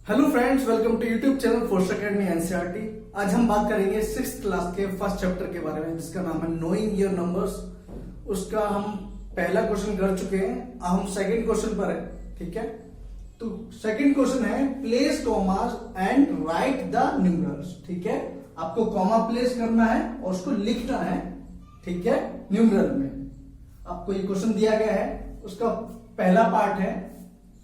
Hello friends, welcome to YouTube channel force academy NCERT. आज हम बात करेंगे 6th क्लास के फर्स्ट चैप्टर के बारे में, जिसका नाम है नोइंग योर नंबर्स। उसका हम पहला क्वेश्चन कर चुके हैं, अब हम सेकंड क्वेश्चन पर है। ठीक है, तो सेकंड क्वेश्चन है place commas and right the numerals. ठीक है, आपको कॉमा प्लेस करना है और उसको लिखना है। ठीक है, न्यूमरल में आपको ये क्वेश्चन दिया गया है। उसका पहला पार्ट है,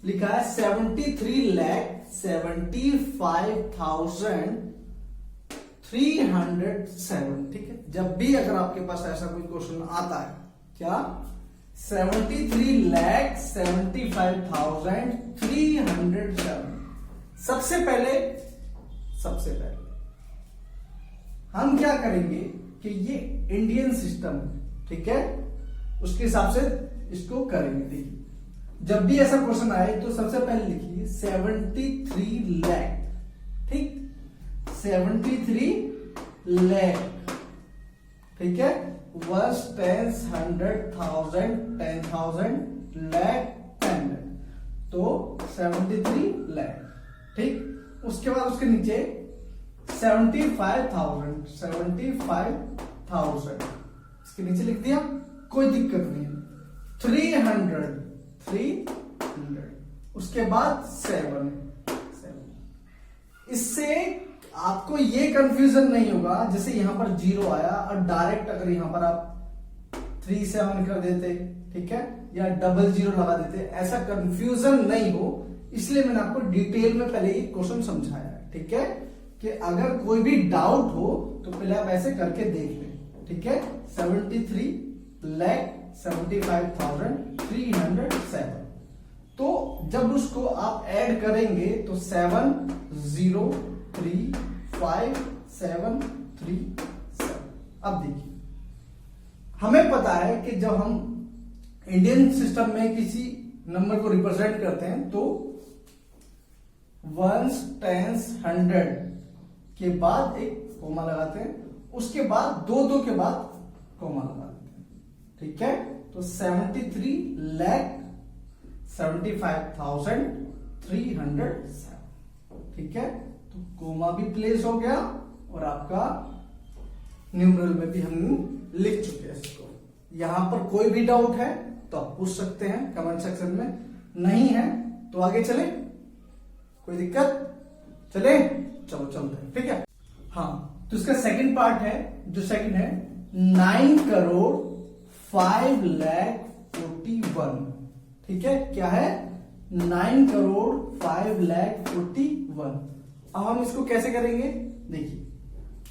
लिखा है 73,75,307। ठीक है, जब भी अगर आपके पास ऐसा कोई क्वेश्चन आता है, क्या 73,75,307, सबसे पहले हम क्या करेंगे कि ये इंडियन सिस्टम है। ठीक है, उसके हिसाब से इसको करेंगे। देखिए, जब भी ऐसा क्वेश्चन आए तो सबसे पहले लिखिए 73 लाख। ठीक, 73 लाख। ठीक है, 1 10 100 1000 10,000 लाख 10 लाख, तो 73 लाख। ठीक, उसके बाद उसके नीचे 75,000 इसके नीचे लिख दिया, कोई दिक्कत नहीं है। 300 उसके बाद 7। इससे आपको ये कंफ्यूजन नहीं होगा, जैसे यहां पर 0 आया और डायरेक्ट अगर यहां पर आप 37 कर देते, ठीक है, या 00 लगा देते, ऐसा कंफ्यूजन नहीं हो, इसलिए मैंने आपको डिटेल में पहले ये क्वेश्चन समझाया है। ठीक है, कि अगर कोई भी डाउट हो तो पहले आप ऐसे करके देख लें। ठीक है, 73,75,307। तो जब उसको आप ऐड करेंगे तो 7035737। अब देखिए, हमें पता है कि जब हम इंडियन सिस्टम में किसी नंबर को रिप्रेजेंट करते हैं तो 1s 10s 100 के बाद एक कोमा लगाते हैं, उसके बाद दो के बाद कोमा लगा देते हैं। ठीक है, तो 73,75,307। ठीक है, तो कोमा भी प्लेस हो गया और आपका न्यूमरल में भी हम लिख चुके हैं इसको। यहां पर कोई भी डाउट है तो आप पूछ सकते हैं कमेंट सेक्शन में, नहीं है तो आगे चले, कोई दिक्कत? चले, चलो चलते हैं। ठीक है, हाँ, तो इसका सेकंड पार्ट है, जो सेकंड है 9,05,41,। ठीक है, क्या है? 9,05,41,। अब हम इसको कैसे करेंगे? देखिए,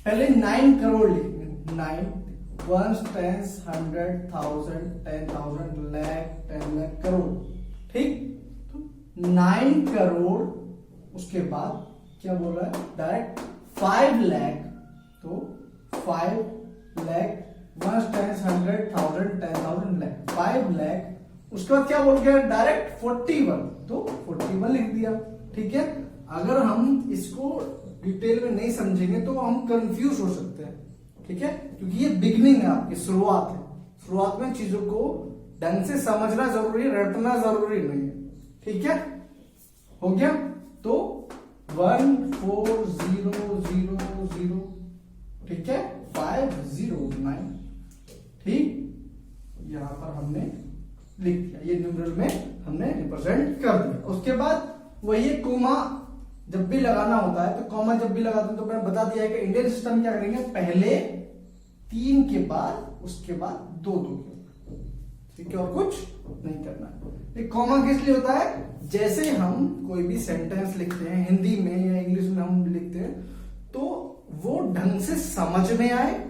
पहले 9 करोड़ लिखेंगे। 9 1s 10s 100 1000 10,000 लाख 10 लाख करोड़। ठीक, तो 9 करोड़, उसके बाद क्या बोल रहा है? डायरेक्ट 5 लाख, तो 5 लाख 1s 10s 100 1000 10,000 लाख 5 लाख। उसके बाद क्या बोल गया? डायरेक्ट 41, तो 41 लिख दिया। ठीक है, अगर हम इसको डिटेल में नहीं समझेंगे तो हम कंफ्यूज हो सकते हैं। ठीक है, क्योंकि ये बिगनिंग है, आपकी शुरुआत है। शुरुआत में चीजों को ढंग से समझना जरूरी है, रटना जरूरी नहीं है। ठीक है, हो गया। तो 14000, ठीक है, 509। ठीक, यहां पर हमने लिख दिया, ये न्यूमरल में हमने रिप्रेजेंट कर दिया। उसके बाद वही कोमा जब भी लगाना होता है, तो कॉमा जब भी लगाते हैं तो मैंने बता दिया है कि इंडियन सिस्टम क्या करेंगे, पहले 3 के बाद, उसके बाद 2 के बाद। ठीक है, और कुछ नहीं करना। ये कॉमा किस लिए होता है? जैसे हम कोई भी सेंटेंस लिखते हैं हिंदी में या इंग्लिश में हम लिखते हैं, तो वो ढंग से समझ में आए।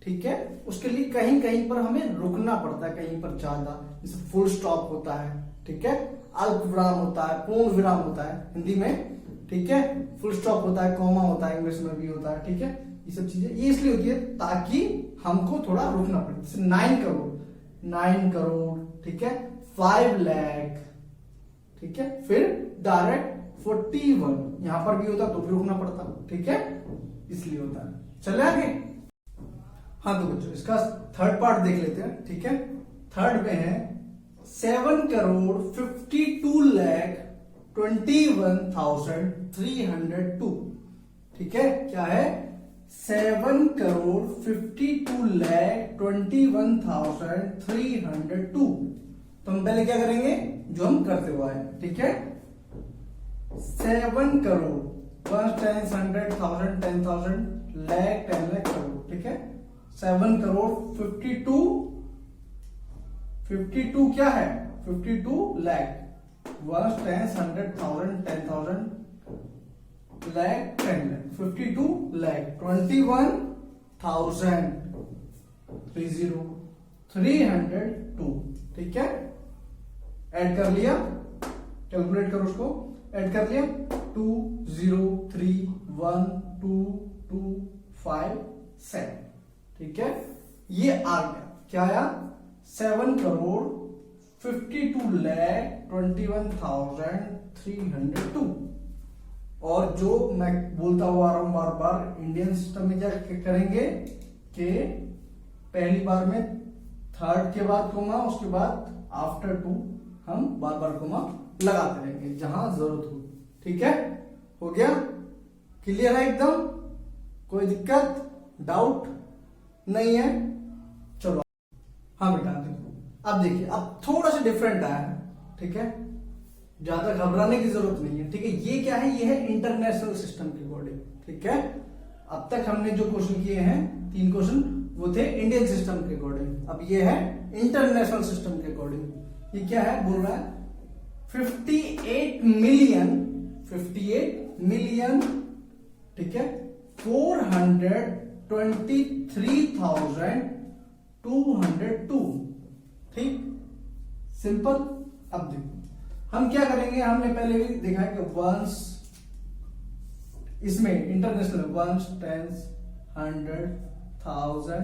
ठीक है, उसके लिए कहीं कहीं पर हमें रुकना पड़ता है, कहीं पर ज्यादा, जैसे फुल स्टॉप होता है। ठीक है, अल्प विराम होता है, पूर्ण विराम होता है हिंदी में। ठीक है, फुल स्टॉप होता है, कॉमा होता है, इंग्लिश में भी होता है। ठीक है, ये सब चीजें ये इसलिए होती है ताकि हमको थोड़ा रुकना पड़े। जैसे 9 करोड़, ठीक है, 5 लाख, ठीक है, फिर डायरेक्ट 41, यहां पर भी होता तो भी रुकना पड़ता। ठीक है, इसलिए होता है। चले आगे। हाँ, तो बच्चों इसका थर्ड पार्ट देख लेते हैं। ठीक है, थर्ड में है 7,52,22,000 21,302। ठीक है, क्या है 7,52,21,302। तो हम पहले क्या करेंगे, जो हम करते हुआ है। ठीक है, 7 करोड़ 1 10 100 1000 10,000 लाख 10 लाख करोड़। ठीक है, 7 करोड़ 52 क्या है 52 लाख 1 10 100 1000 10,000 लाख 10 लाख 52 लाख 21,302। ठीक है, ऐड कर लिया, कैलकुलेट करो उसको, ऐड कर लिया 2031225 ठीक है, ये आ गया, क्या आया 7 करोड़ 52,21,302। और जो मैं बोलता हुआ आ रहा हूं बार बार, इंडियन सिस्टम में क्या करेंगे कि पहली बार में थर्ड के बाद कोमा, उसके बाद आफ्टर 2 हम बार बार कोमा लगाते रहेंगे जहां जरूरत हो। ठीक है, हो गया, क्लियर है एकदम, कोई दिक्कत डाउट नहीं है। चलो हाँ बेटा देखो, अब देखिए अब थोड़ा सा डिफरेंट आया है। ठीक है, ज्यादा घबराने की जरूरत नहीं है। ठीक है, ये क्या है, ये है इंटरनेशनल सिस्टम के अकॉर्डिंग। ठीक है, अब तक हमने जो क्वेश्चन किए हैं 3 क्वेश्चन वो थे इंडियन सिस्टम के अकॉर्डिंग, अब ये है इंटरनेशनल सिस्टम के अकॉर्डिंग। ये क्या है, बोल रहा है 58 मिलियन ठीक है 423,202। ठीक, सिंपल। अब देखो हम क्या करेंगे, हमने पहले भी देखा है कि वंस, इसमें इंटरनेशनल वंस 10 100 1000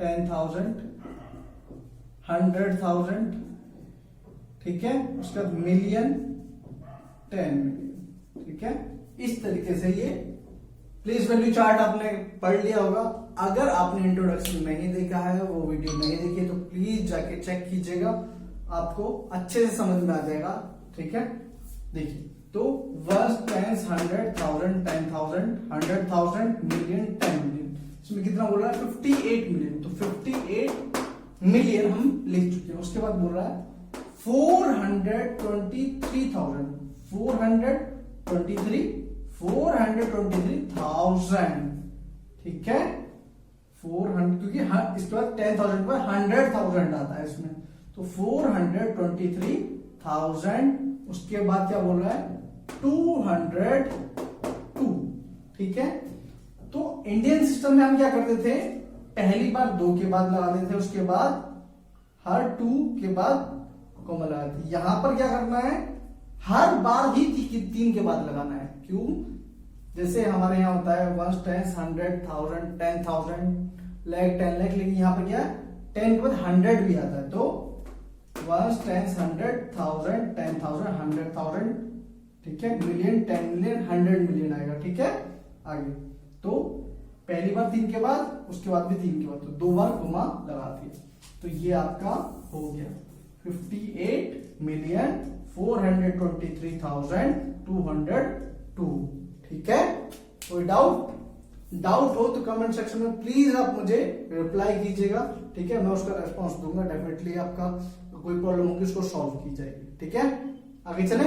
10,000 100,000 ठीक है, उसके बाद मिलियन 10 मिलियन। ठीक है, इस तरीके से ये प्लेस वैल्यू चार्ट आपने पढ़ लिया होगा। अगर आपने इंट्रोडक्शन नहीं देखा है, वो वीडियो नहीं देखी, तो प्लीज जाके चेक कीजिएगा, आपको अच्छे से समझ में आ जाएगा। ठीक है, देखिए तो 1 10 100 1000 10,000 100,000 मिलियन 10 मिलियन, इसमें कितना बोल रहा है 58 मिलियन। तो 58 मिलियन हम लिख चुके हैं। उसके बाद बोल रहा है 423,000 423,000 ठीक है, 400, क्योंकि इसके बाद 10,000 पर 100,000 आता है इसमें, तो 423,000। उसके बाद क्या बोल रहा है 202। ठीक है, तो इंडियन सिस्टम में हम क्या करते थे, पहली बार 2 के बाद लगाते थे, उसके बाद हर 2 के बाद कॉमा लगाते थे। यहां पर क्या करना है, हर बार ही 3 के बाद लगाना है। क्यों, जैसे हमारे यहां होता है 1 10 100 1000 10,000 लाख 10 लाख, लेकिन यहां पर क्या 10 के बाद 100 भी आता है, तो 1 10 100 1000 10,000 100,000 ठीक है, मिलियन 10 मिलियन 100 मिलियन आएगा। ठीक है, आगे तो पहली बार 3 के बाद, उसके बाद भी 3 के बाद, तो 2 बार कोमा लगाती है। तो ये आपका हो गया 58,423,202। ठीक है, कोई डाउट हो तो कमेंट सेक्शन में प्लीज आप मुझे रिप्लाई कीजिएगा। ठीक है, मैं उसका रेस्पॉन्स दूंगा, डेफिनेटली आपका कोई प्रॉब्लम होगी उसको सॉल्व की जाएगी। ठीक है, आगे चले।